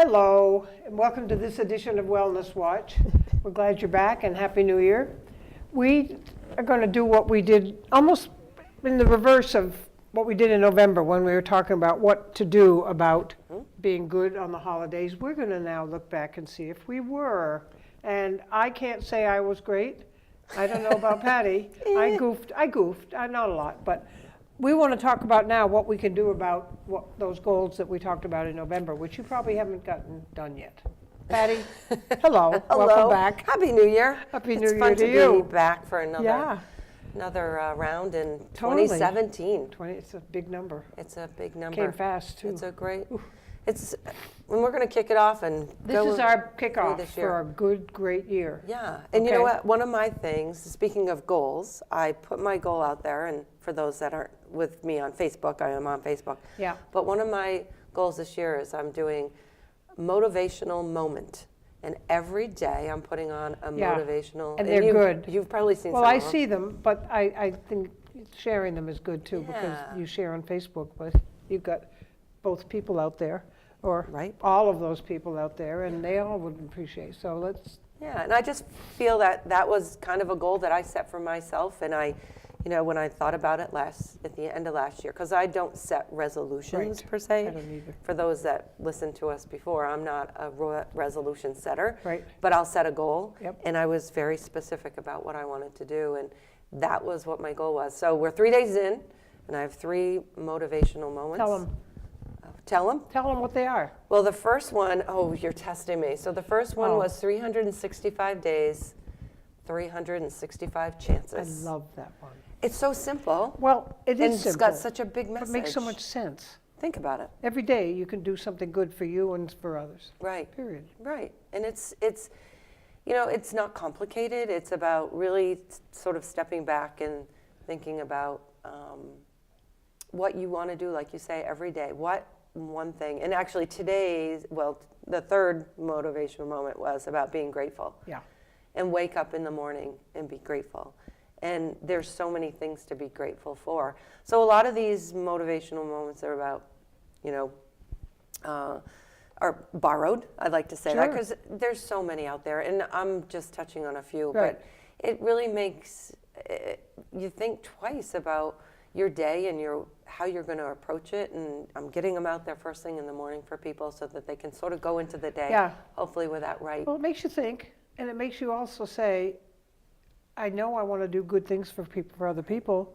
Hello, and welcome to this edition of Wellness Watch. We're glad you're back and Happy New Year. We are going to do what we did almost in the reverse of what we did in November when we were talking about what to do about being good on the holidays. We're going to now look back and see if we were. And I can't say I was great. I don't know about Patty. I goofed, not a lot, but we want to talk about now what we can do about those goals that we talked about in November, which you probably haven't gotten done yet. Patty, hello. Hello. Welcome back. Happy New Year. Happy New It's Year fun to to you. be back for another round in Totally. 2017. It's a big number. It's a big number. Came fast, too. It's a great. It's when we're going to kick it off and This go is our through kickoff this for year. a good, great year. Yeah, and you Okay. know what? One of my things, speaking of goals, I put my goal out there, and for those that aren't with me on Facebook, I am on Facebook. Yeah. But one of my goals this year is I'm doing motivational moment. And every day I'm putting on a Yeah. motivational. And they're you've, good. You've probably seen Well, some I of them. see them, but I think sharing them is good, too, because Yeah. you share on Facebook, but you've got both people out there, or Right. all of those people out there, and they all would appreciate. So let's, Yeah, and I just feel that that was kind of a goal that I set for myself, and I, when I thought about it at the end of last year, because I don't set resolutions Right. per se. I don't either. For those that listened to us before, I'm not a resolution setter. Right. But I'll set a goal, Yep. and I was very specific about what I wanted to do, and that was what my goal was. So we're 3 days in, and I have 3 motivational moments. tell them. Tell them. Tell them what they are. Well, the first one, you're testing me. So the first one Oh. was 365 days, 365 I chances. love that one. It's so simple. Well, it And is simple. it's got such a big but message. it makes so much sense. Think about it. Every day you can do something good for you and for others. Right. Period. Right. And it's it's not complicated. It's about really sort of stepping back and thinking about what you want to do, like you say, every day. What one thing, and actually the third motivational moment was about being grateful. Yeah. And wake up in the morning and be grateful. And there's so many things to be grateful for. So a lot of these motivational moments are about, are borrowed. I'd like to say that Sure. because there's so many out there, and I'm just touching on a few. Right. But it really makes you think twice about your day and how you're going to approach it. And I'm getting them out there first thing in the morning for people so that they can sort of go into the day, Yeah. hopefully with that right. Well, it makes you think, and it makes you also say, I know I want to do good things for other people.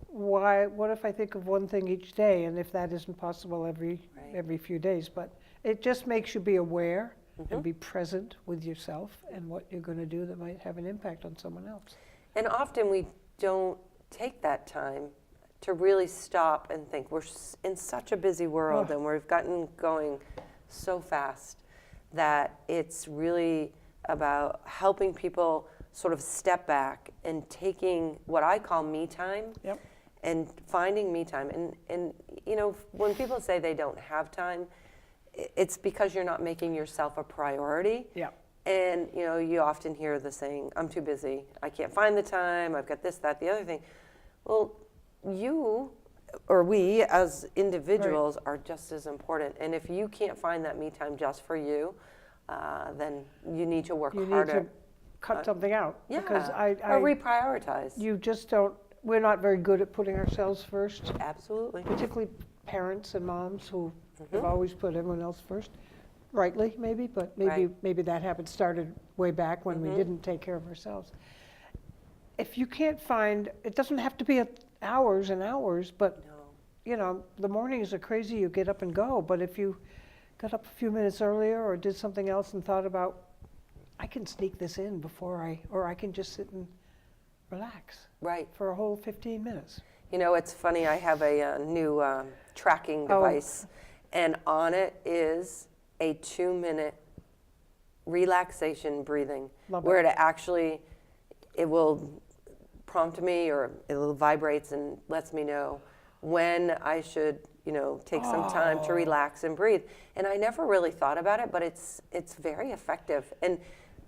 What if I think of one thing each day, and if that isn't possible every few days? But it just makes you be aware and be present with yourself and what you're going to do that might have an impact on someone else. And often we don't take that time to really stop and think. We're in such a busy world, and we've gotten going so fast that it's really about helping people sort of step back and taking what I call me time. Yep. And finding me time. And when people say they don't have time, it's because you're not making yourself a priority. Yeah. And you often hear the saying, I'm too busy, I can't find the time, I've got this, that, the other thing. Well, you or we as individuals are just as important. And if you can't find that me time just for you, then you need to work harder. You need to cut something out. Yeah, Because or reprioritize. you just don't, we're not very good at putting ourselves first, Absolutely. particularly parents and moms who have always put everyone else first. Rightly, maybe, but maybe that started way back when we didn't take care of ourselves. If you can't find, it doesn't have to be hours and hours, but the mornings are crazy, you get up and go. But if you got up a few minutes earlier or did something else and thought about, I can sneak this in or I can just sit and relax Right. for a whole 15 minutes. It's funny, I have a new tracking device, and on it is a 2-minute relaxation breathing, Love where it. it will prompt me, or it vibrates and lets me know when I should, take some time to relax and breathe. And I never really thought about it, but it's very effective. And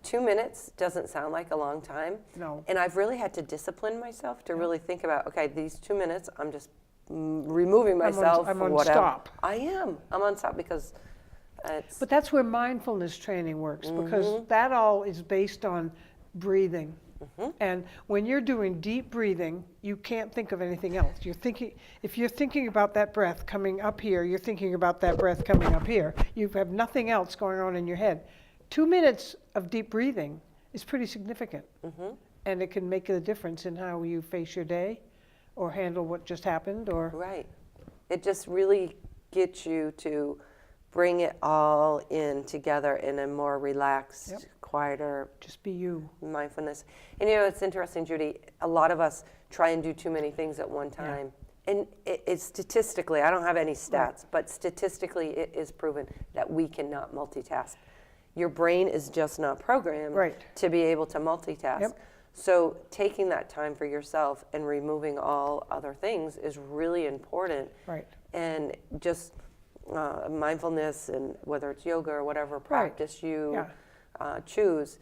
2 minutes doesn't sound like a long time. No. And I've really had to discipline myself to really think about, okay, these 2 minutes, I'm just removing myself I'm from on whatever. stop. I'm on stop because It's, But that's where mindfulness training works, because that all is based on breathing. And when you're doing deep breathing, you can't think of anything else. If you're thinking about that breath coming up here, you're thinking about that breath coming up here. You have nothing else going on in your head. 2 minutes of deep breathing is pretty significant. And it can make a difference in how you face your day or handle what just happened or right. It just really gets you to bring it all in together in a more relaxed, quieter just be you. mindfulness. And it's interesting, Judy, a lot of us try and do too many things at one time. And it's statistically, I don't have any stats, but statistically it is proven that we cannot multitask. Your brain is just not programmed to be able to multitask. So taking that time for yourself and removing all other things is really important. And just mindfulness, and whether it's yoga or whatever practice you choose,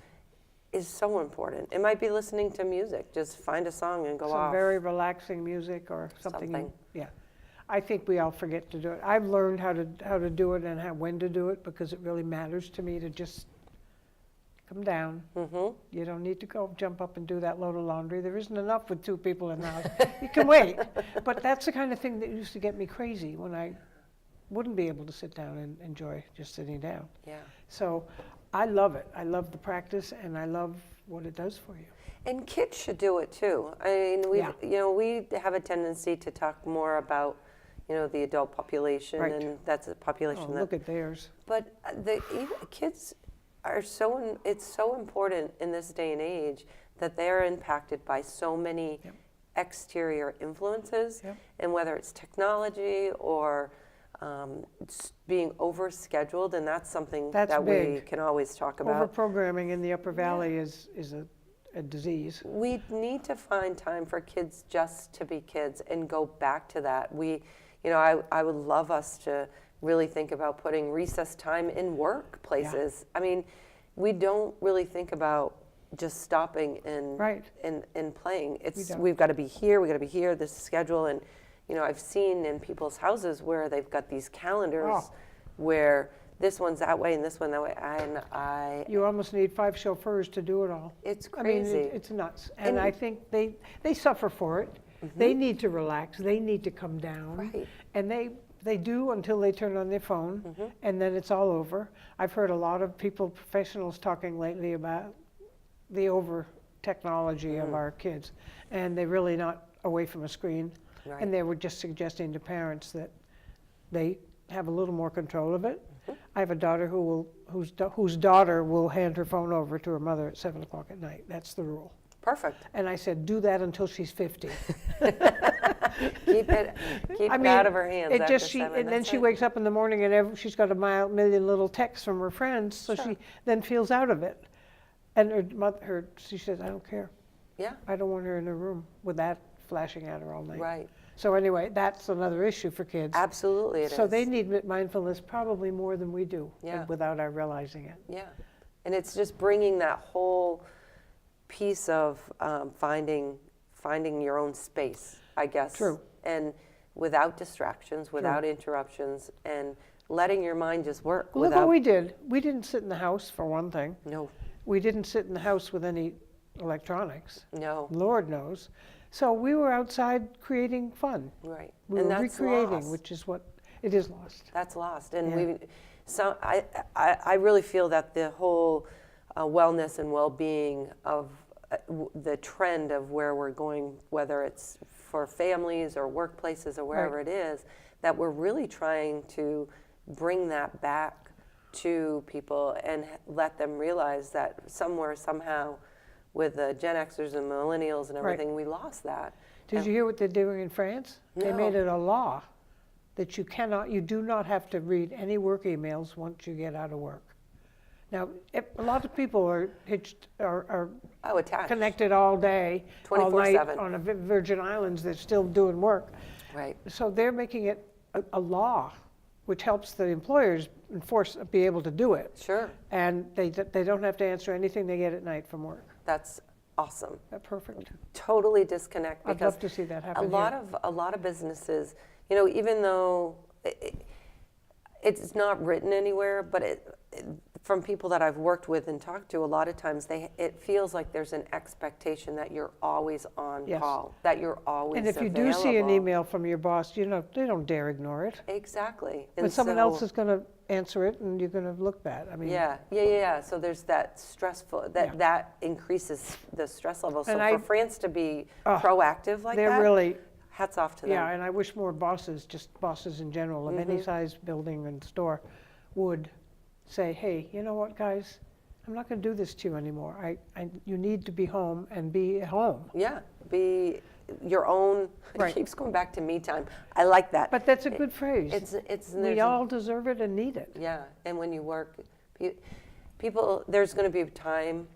is so important. It might be listening to music. Just find a song and go Some off. very relaxing music or something. Yeah, I think we all forget to do it. I've learned how to do it and when to do it, because it really matters to me to just come down. You don't need to jump up and do that load of laundry. There isn't enough with 2 people in the house. You can wait. But that's the kind of thing that used to get me crazy when I wouldn't be able to sit down and enjoy just sitting down. So I love it. I love the practice, and I love what it does for you. And kids should do it too. I mean, we have a tendency to talk more about, the adult population, and that's a population that. Look at theirs. But the kids are it's so important in this day and age that they're impacted by so many exterior influences, and whether it's technology or being overscheduled, and that's something that we can always talk about. Overprogramming in the Upper Valley is a disease. We need to find time for kids just to be kids and go back to that. I would love us to really think about putting recess time in workplaces. I mean, we don't really think about just stopping and playing. We've got to be here, this schedule, and I've seen in people's houses where they've got these calendars where this one's that way and this one that way. You almost need 5 chauffeurs to do it all. It's crazy. I mean, it's nuts. And I think they suffer for it. They need to relax. They need to come down. And they do until they turn on their phone, and then it's all over. I've heard a lot of professionals talking lately about the over technology of our kids, and they're really not away from a screen. And they were just suggesting to parents that they have a little more control of it. I have a daughter whose daughter will hand her phone over to her mother at 7 o'clock at night. That's the rule. Perfect. And I said, do that until she's 50. Keep it out of her hands. And then she wakes up in the morning and she's got a million little texts from her friends, so she then feels out of it. And she says, I don't care. I don't want her in her room with that flashing at her all night. So anyway, that's another issue for kids. Absolutely it is. So they need mindfulness probably more than we do, without our realizing it. And it's just bringing that whole piece of finding your own space, I guess. And without distractions, without interruptions, and letting your mind just work. Look what we did. We didn't sit in the house, for one thing. No. We didn't sit in the house with any electronics. No. Lord knows. So we were outside creating fun. We were recreating, which is what it is lost. That's lost. And I really feel that the whole wellness and well-being of the trend of where we're going, whether it's for families or workplaces or wherever it is, that we're really trying to bring that back to people and let them realize that somehow, with the Gen Xers and millennials and everything, we lost that. Did you hear what they're doing in France? No. They made it a law that you do not have to read any work emails once you get out of work. Now, a lot of people are attached, connected all day, 24/7 all night on the Virgin Islands. They're still doing work. So they're making it a law, which helps the employers be able to do it. And they don't have to answer anything they get at night from work. That's awesome. Perfect. Totally disconnect. I'd love to see that happen. A lot of businesses, even though it's not written anywhere, but from people that I've worked with and talked to, a lot of times it feels like there's an expectation that you're always on Yes. call, that you're always And if you do see an available. email from your boss, you know, they don't dare ignore it. Exactly. But And someone so- else is going to answer it and you're going to look bad. I mean, Yeah. So there's that stressful, Yeah. that increases the stress level. So And for France to be Oh, proactive like they're that, really, hats off to them. yeah, and I wish more bosses, just bosses in general, of any size building and store, would say, hey, you know what, guys? I'm not going to do this to you anymore. You need to be home and be at home. Yeah, be your own, Right. it keeps going back to me time. I like that. But that's a good phrase. It's We there's a- all deserve it and need it. Yeah, and when you work, people, there's going to be a time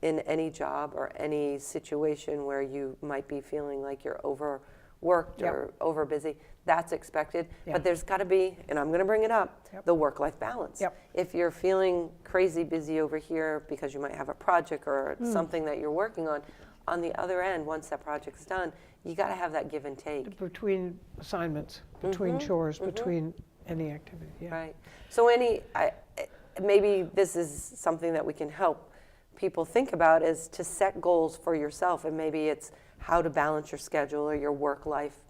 in any job or any situation where you might be feeling like you're overworked Yep. or over busy. That's expected. Yeah. But there's got to be, and I'm going to bring it up, Yep. the work-life balance. Yep. If you're feeling crazy busy over here because you might have a project or something that you're working on the other end, once that project's done, you got to have that give and take. Between assignments, between chores, between any activity, yeah. Right. So maybe this is something that we can help people think about, is to set goals for yourself, and maybe it's how to balance your schedule or your work life,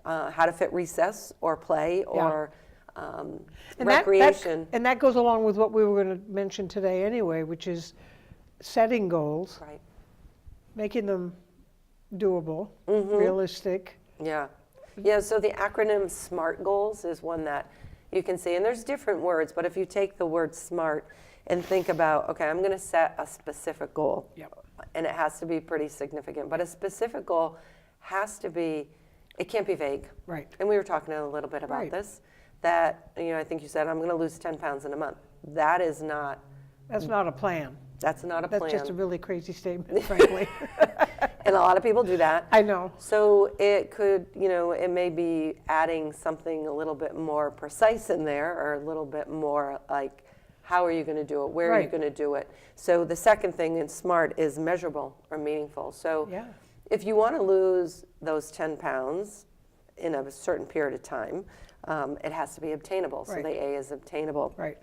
how to fit recess or play or And recreation. and that goes along with what we were going to mention today anyway, which is setting goals, Right. making them doable, Mm-hmm. realistic. Yeah. Yeah, so the acronym SMART goals is one that you can see, and there's different words, but if you take the word SMART and think about, okay, I'm going to set a specific goal. Yep. And it has to be pretty significant, but a specific goal has to be, it can't be vague. Right. And we were talking a little bit about Right. this, that, I think you said, I'm going to lose 10 pounds in a month. That is not, That's not a plan. that's not a That's plan. just a really crazy statement, frankly. And a lot of people do that. I know. So it could, it may be adding something a little bit more precise in there, or a little bit more like, how are you going to do it? Where are you Right. going to do it? So the second thing in SMART is measurable or meaningful. So Yeah. if you want to lose those 10 pounds in a certain period of time, it has to be obtainable. So Right. the A is obtainable. Right.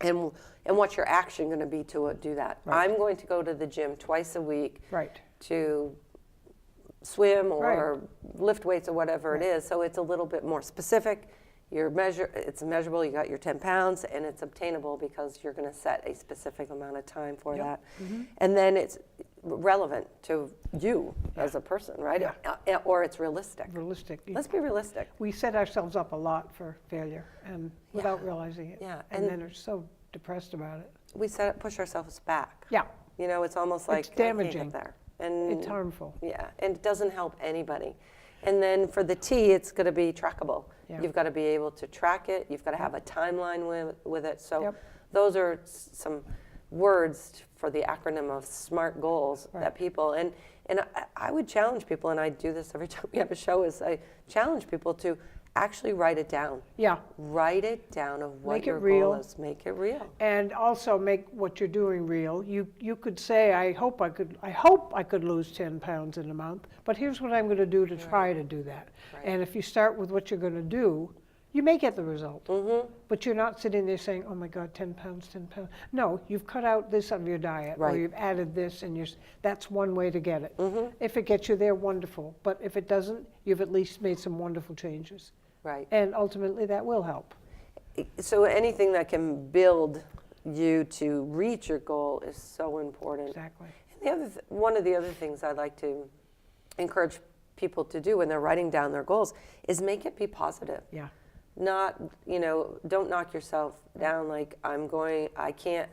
And what's your action going to be to do that? Right. I'm going to go to the gym twice a week Right. to swim or Right. lift weights or whatever Right. it is. So it's a little bit more specific. It's measurable, you got your 10 pounds, and it's obtainable because you're going to set a specific amount of time for Yep. that. And then it's relevant to you as a person, right? Or it's realistic. Realistic. Let's be realistic. We set ourselves up a lot for failure and without realizing it. Yeah, And and- then are so depressed about it. We push ourselves back. Yeah. It's almost like It's I can't damaging. get there. And It's harmful. yeah, and it doesn't help anybody. And then for the T, it's going to be trackable. Yeah. You've got to be able to track it. You've got to have a timeline with it. So Yep. those are some words for the acronym of SMART goals Right. that people, and I would challenge people, and I do this every time we have a show, is I challenge people to actually write it down. Yeah. Write it down of what Make it your real. goal is. Make it real. And also make what you're doing real. You could say, I hope I could lose 10 pounds in a month, but here's what I'm going to do to try to do that. Right. And if you start with what you're going to do, you may get the result. Mm-hmm. But you're not sitting there saying, oh my God, 10 pounds, 10 pounds. No, you've cut out this of your diet, or Right. you've added this, and that's one way to get it. Mm-hmm. If it gets you there, wonderful. But if it doesn't, you've at least made some wonderful changes. Right. And ultimately, that will help. So anything that can build you to reach your goal is so important. Exactly. And one of the other things I'd like to encourage people to do when they're writing down their goals is make it be positive. Yeah. Not, don't knock yourself down like I can't,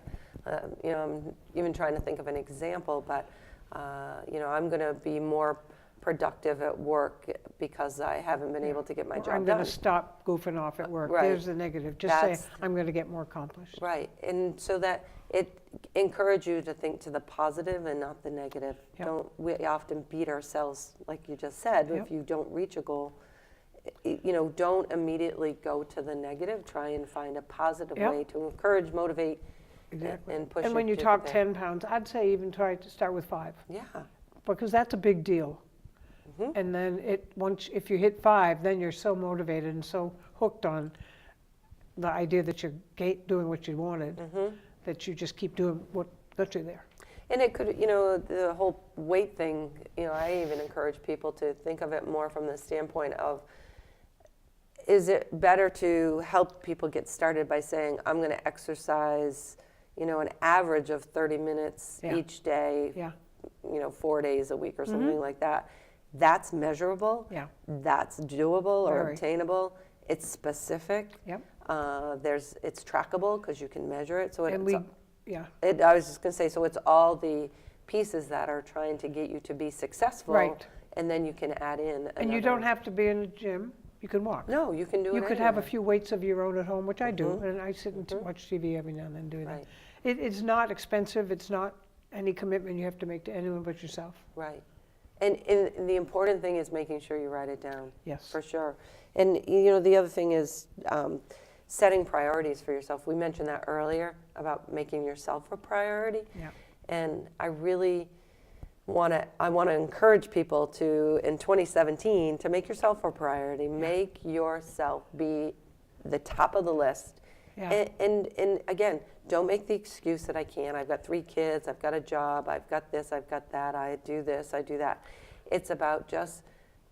I'm even trying to think of an example, but, I'm going to be more productive at work because I haven't been able to get my Or job I'm going done. to stop goofing off at work. Right. There's the negative. Just say, That's- I'm going to get more accomplished. Right, and so that it encourage you to think to the positive and not the negative. Yep. We often beat ourselves, like you just said, Yep. if you don't reach a goal. Don't immediately go to the negative. Try and find a positive Yep. way to encourage, motivate, Exactly. and push. And when it you to talk there. 10 pounds, I'd say even try to start with 5, Yeah, because that's a big deal. Mhm. And then if you hit 5, then you're so motivated and so hooked on the idea that you're doing what you wanted, that you just keep doing what got you there. And it could, the whole weight thing, I even encourage people to think of it more from the standpoint of, is it better to help people get started by saying, I'm going to exercise, an average of 30 minutes Yeah. each day, Yeah, 4 days a week or something like that. That's measurable. yeah, That's doable or Very. obtainable. It's specific. yep. It's trackable because you can measure it. So Yeah, I was just going to say, so it's all the pieces that are trying to get you to be successful. Right. And then you can add in and you don't have to be in a gym, you can walk. No, you can do it You could have a anywhere. few weights of your own at home, which I do, and I sit and watch TV every now and then doing Right. that. It's not expensive, it's not any commitment you have to make to anyone but yourself. Right. And the important thing is making sure you write it down. Yes. For sure. And, the other thing is setting priorities for yourself. We mentioned that earlier about making yourself a priority. Yeah. And I really want to encourage people to, in 2017, to make yourself a priority. Make yourself be the top of the list. Yeah. And again, don't make the excuse that I can't. I've got 3 kids, I've got a job, I've got this, I've got that, I do this, I do that. It's about just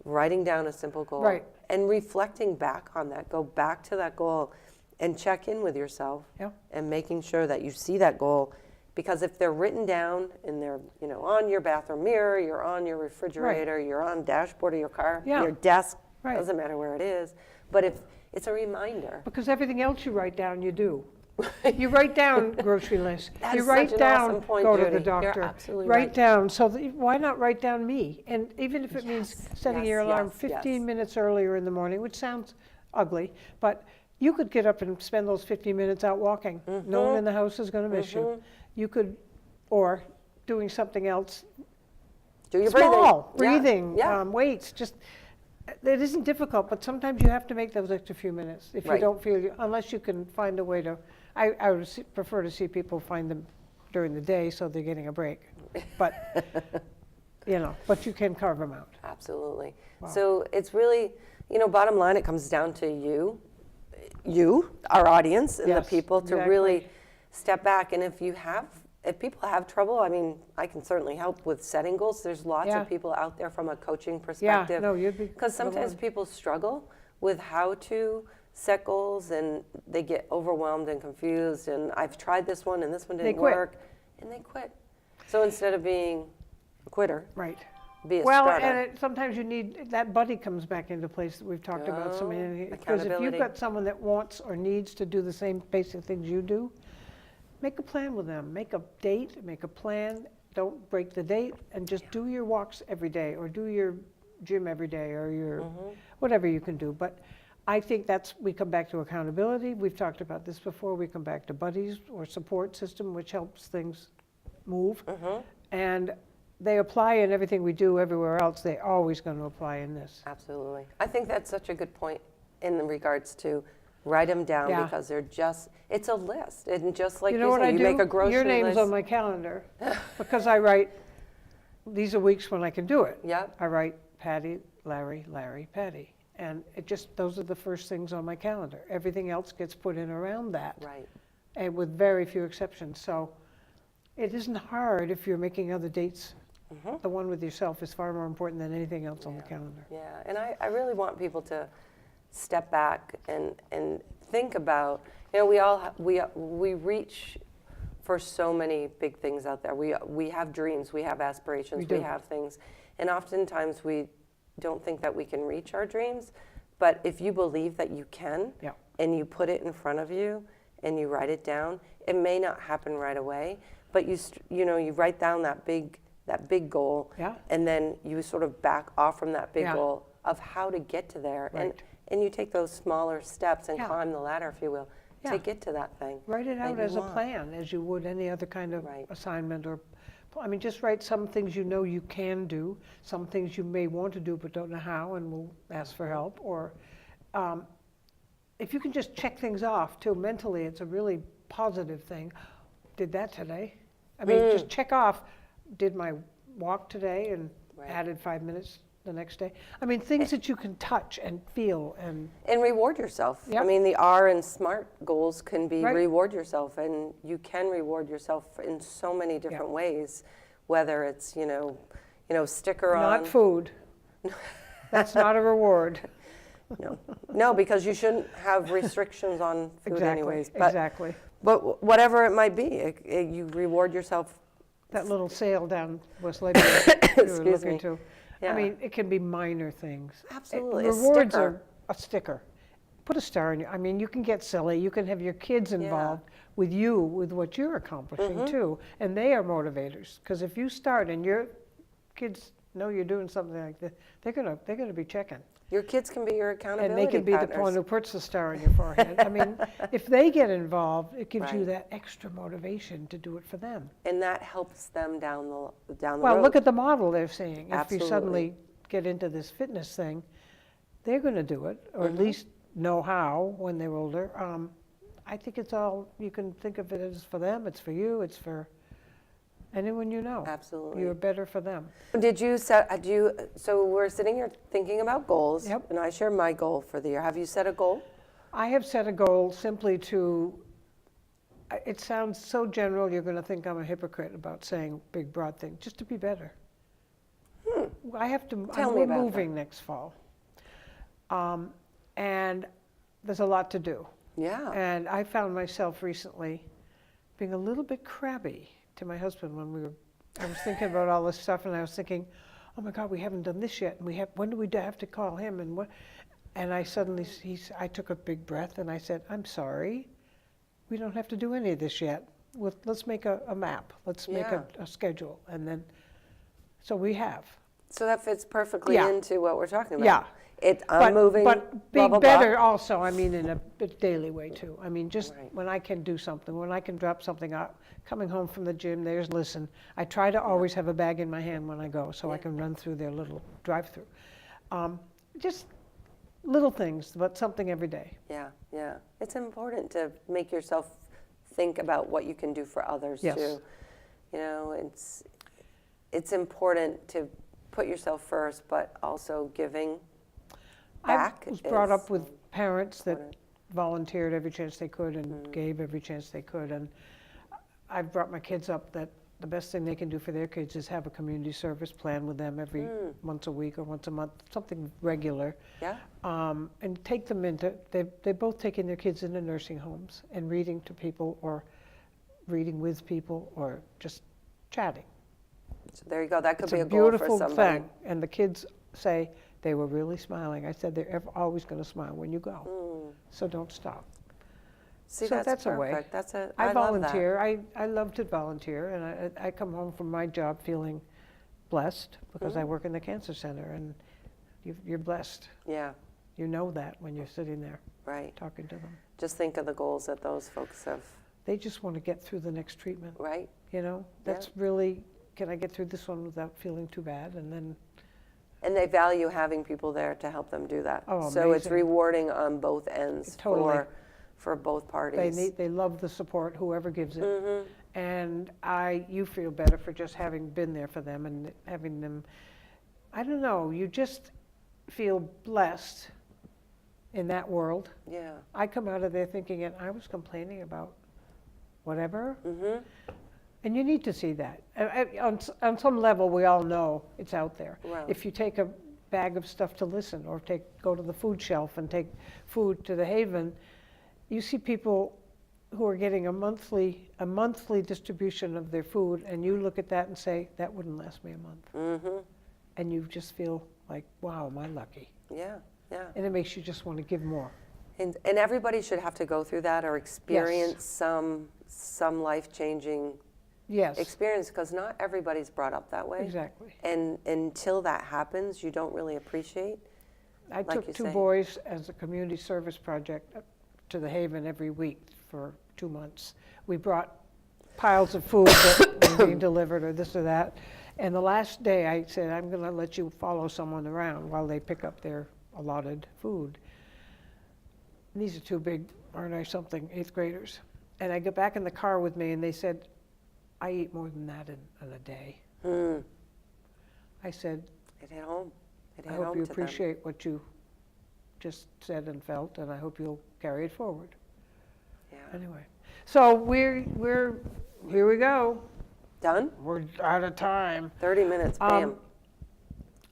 writing down a simple goal Right. and reflecting back on that. Go back to that goal and check in with yourself Yeah. and making sure that you see that goal. Because if they're written down and they're, on your bathroom mirror, you're on your refrigerator, you're on dashboard of your car, Yeah. your desk, Right. doesn't matter where it is. But if it's a reminder. Because everything else you write down, you do. You write down grocery list. That You is write such an down, awesome point, go to the Judy. You're doctor. absolutely Write right. down, why not write down me? And even if it means Yes, setting yes, your alarm yes, 15 yes. minutes earlier in the morning, which sounds ugly, but you could get up and spend those 15 minutes out walking. No one in the house is going to miss you. You could, or doing something else Do your small, breathing. breathing, Yeah. weights, just, it isn't difficult, but sometimes you have to make those extra few minutes if you Right. don't feel, unless you can find a way to, I would prefer to see people find them during the day so they're getting a break. But, but you can carve them out. Absolutely. Wow. So it's really, bottom line, it comes down to you, our audience, and Yes, the people to exactly. really step back. And if people have trouble, I can certainly help with setting goals. There's lots Yeah. of people out there from a coaching Yeah, perspective. no, you'd be. Because sometimes the one. people struggle with how to set goals and they get overwhelmed and confused. And I've tried this one and this one didn't quit. work. And they quit. So instead of being a quitter, Right. be a Well, starter. and sometimes you need, that buddy comes back into place that we've talked about so many. Because if you've accountability. got someone that wants or needs to do the same basic things you do, make a plan with them. Make a date, make a plan. Don't break the date, and just do your walks every day, or do your gym every day, or your whatever you can do. But I think we come back to accountability. We've talked about this before. We come back to buddies or support system, which helps things move. And they apply in everything we do everywhere else. They're always going to apply in this. Absolutely. I think that's such a good point in regards to write them down Yeah. because it's a list. And just like You know what say, I you do? make a grocery Your name's list. on my calendar because I write, these are weeks when I can do it. Yep. I write Patty, Larry, Larry, Patty. And those are the first things on my calendar. Everything else gets put in around that. Right. And with very few exceptions. So it isn't hard if you're making other dates. The one with yourself is far more important than anything else on the calendar. Yeah. And I really want people to step back and think about, we reach for so many big things out there. We have dreams, we have aspirations, We do. we have things. And oftentimes we don't think that we can reach our dreams, but if you believe that you can, Yeah. and you put it in front of you and you write it down, it may not happen right away, but you write down that big goal, Yeah. and then you sort of back off from that big Yeah. goal of how to get to there, Right. and you take those smaller steps and Yeah. climb the ladder, if you will, Yeah. to get to that thing. Write it that out you as a want. plan, as you would any other kind of Right. assignment just write some things you know you can do, some things you may want to do but don't know how and will ask for help. Or if you can just check things off too, mentally, it's a really positive thing. Did that today. Just check off, did my walk today and Right. added 5 minutes the next day. I mean, things that you can touch and feel and, And reward yourself. I Yep. mean, the R and SMART goals can be Right. reward yourself, and you can reward yourself in so many different ways, whether it's, sticker on. not food. That's not a reward. No, because you shouldn't have restrictions on food Exactly, anyways. But, exactly. but whatever it might be, you reward yourself. That little sale down West Labor you were Excuse looking me. to. Yeah. I mean, it can be minor things. Absolutely, a Rewards sticker. are a sticker. Put a star in your, I mean, you can get silly. You can have your kids involved with you, with what you're accomplishing too. And they are motivators. Because if you start and your kids know you're doing something like this, they're gonna be checking. Your kids can be your accountability And they can be partners. the one who puts the star on your forehead. I mean, if they get involved, it gives you Right. that extra motivation to do it for them. And that helps them down the Well, road. look at the model they're seeing. If Absolutely. you suddenly get into this fitness thing, they're going to do it, or at least know how when they're older. I think it's all, you can think of it as for them, it's for you, it's for anyone you know. Absolutely. You're better for them. Did you set, so we're sitting here thinking about goals. Yep. And I share my goal for the year. Have you set a goal? I have set a goal simply to, it sounds so general, you're going to think I'm a hypocrite about saying big, broad thing, just to be better. I have to, Tell me we're about moving next fall. And there's a lot to do. Yeah. And I found myself recently being a little bit crabby to my husband when I was thinking about all this stuff, and I was thinking, oh my God, we haven't done this yet, and when do we have to call him, and what? And I suddenly, I took a big breath, and I said, I'm sorry, we don't have to do any of this yet. Let's make a map, let's make Yeah. a schedule, and then, so we have. So that fits perfectly Yeah. into what we're talking about. Yeah. I'm moving, But blah, being blah, blah. better also, I mean, in a daily way too. I mean, just Right. when I can do something, when I can drop something out, coming home from the gym, there's listen. I try to always have a bag in my hand when I go, so I can run through their little drive-through. Just little things, but something every day. Yeah, yeah. It's important to make yourself think about what you can do for others Yes. too. It's important to put yourself first, but also giving back. I was brought is up with parents that important. volunteered every chance they could and gave every chance they could. And I've brought my kids up that the best thing they can do for their kids is have a community service plan with them every once a week or once a month, something regular. Yeah, And take them into, they're both taking their kids into nursing homes and reading to people or reading with people or just chatting. so there you go. That could It's be a a goal for beautiful somebody. thing. And the kids say they were really smiling. I said they're always going to smile when you go. So don't stop. See, So that's that's a way. perfect. I I love that. volunteer. I love to volunteer, and I come home from my job feeling blessed because I work in the cancer center, and you're blessed. Yeah, You know that when you're sitting there right. talking to them. Just think of the goals that those folks have, They just want to get through the next treatment. right? You know, that's really, can I get through this one without feeling too bad? And then, And they value having people there to help them do that. Oh, so it's amazing. rewarding on both ends Totally. for both parties. they love the support, whoever gives it. Mm-hmm. And you feel better for just having been there for them and having them, I don't know, you just feel blessed in that world. Yeah. I come out of there thinking, and I was complaining about whatever. Mm-hmm. And you need to see that. On some level, we all know it's out there. Right. If you take a bag of stuff to listen, or go to the food shelf and take food to the Haven, you see people who are getting a monthly distribution of their food, and you look at that and say, that wouldn't last me a month. Mm-hmm. And you just feel like, wow, am I lucky? Yeah, yeah. And it makes you just want to give more. And everybody should have to go through that or experience some life-changing Yes, experience, because not everybody's brought up that way. exactly. And until that happens, you don't really appreciate. I Like took you 2 say. boys as a community service project to the Haven every week for 2 months. We brought piles of food that were being delivered or this or that. And the last day I said, I'm going to let you follow someone around while they pick up their allotted food. And these are 2 big, aren't I something, 8th graders. And I got back in the car with me and they said, I eat more than that in a day. I said, It hit home. It I hit hope home you to them. appreciate what you just said and felt, and I hope you'll carry it forward. Yeah. Anyway, so we're here we go. Done? We're out of time. 30 minutes, bam.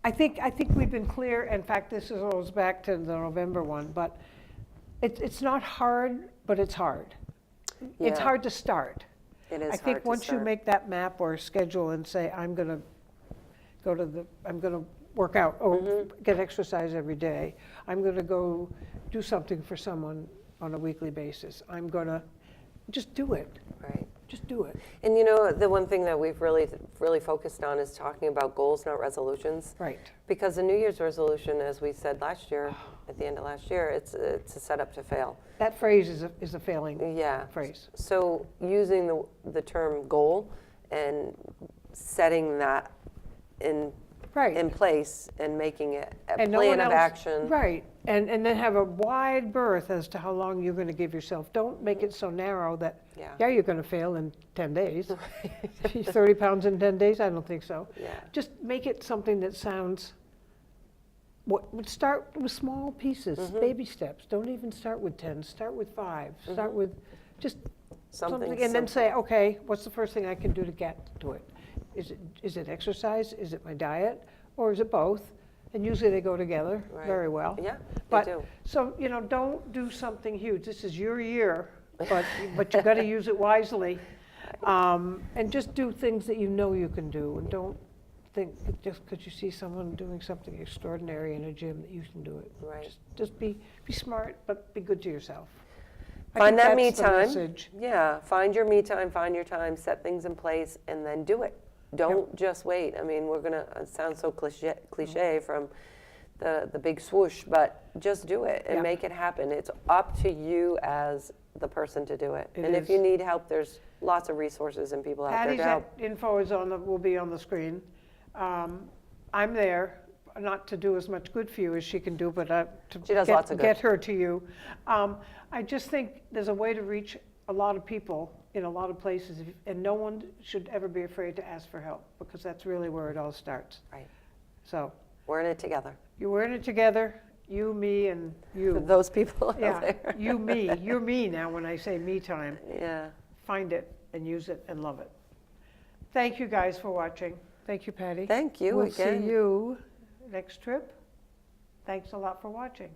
I think we've been clear. In fact, this goes back to the November one, but it's not hard, but it's hard. It's Yeah. hard to start. It is I hard think to once you start. make that map or schedule and say, I'm gonna work out or Mm-hmm. get exercise every day. I'm gonna go do something for someone on a weekly basis. I'm gonna, just do it. Right. Just do it. And you know, the one thing that we've really focused on is talking about goals, not resolutions. Right. Because the New Year's resolution, as we said last year, at the end of last year, it's a setup to fail. That phrase is a failing Yeah. phrase. So using the term goal and setting that in Right. place and making it a And no plan one of else- action. Right, and then have a wide berth as to how long you're gonna give yourself. Don't make it so narrow that, Yeah. you're gonna fail in 10 days. 30 pounds in 10 days? I don't think so. Yeah. Just make it something that sounds, start with small pieces, Mm-hmm. baby steps. Don't even start with 10, start with 5. Start with just Something something, and then say, simple. okay, what's the first thing I can do to get to it? Is it exercise? Is it my diet? Or is it both? And usually they go together Right. very well. Yeah, they But, do. so, don't do something huge. This is your year, but you got to use it wisely. And just do things that you know you can do, and don't think that just because you see someone doing something extraordinary in a gym that you can do it. Right. Just be smart, but be good to yourself. I Find think that me that's the time. message. Yeah, find your me time, find your time, set things in place, and then do it. Don't just wait. I mean, it sounds so cliche from the big swoosh, but just do it and Yeah. make it happen. It's up to you as the person to do it. It And if is. you need help, there's lots of resources and people out there Patty's to help. info is will be on the screen. I'm there, not to do as much good for you as she can do, but to She does lots of good. get her to you. I just think there's a way to reach a lot of people in a lot of places, and no one should ever be afraid to ask for help, because that's really where it all starts. Right. So, We're in it together. you're in it together, you, me, and you. Those people out Yeah, there. you, me. You're me now when I say me time. Yeah. Find it and use it and love it. Thank you guys for watching. Thank you, Patty. Thank you We'll again. see you next trip. Thanks a lot for watching.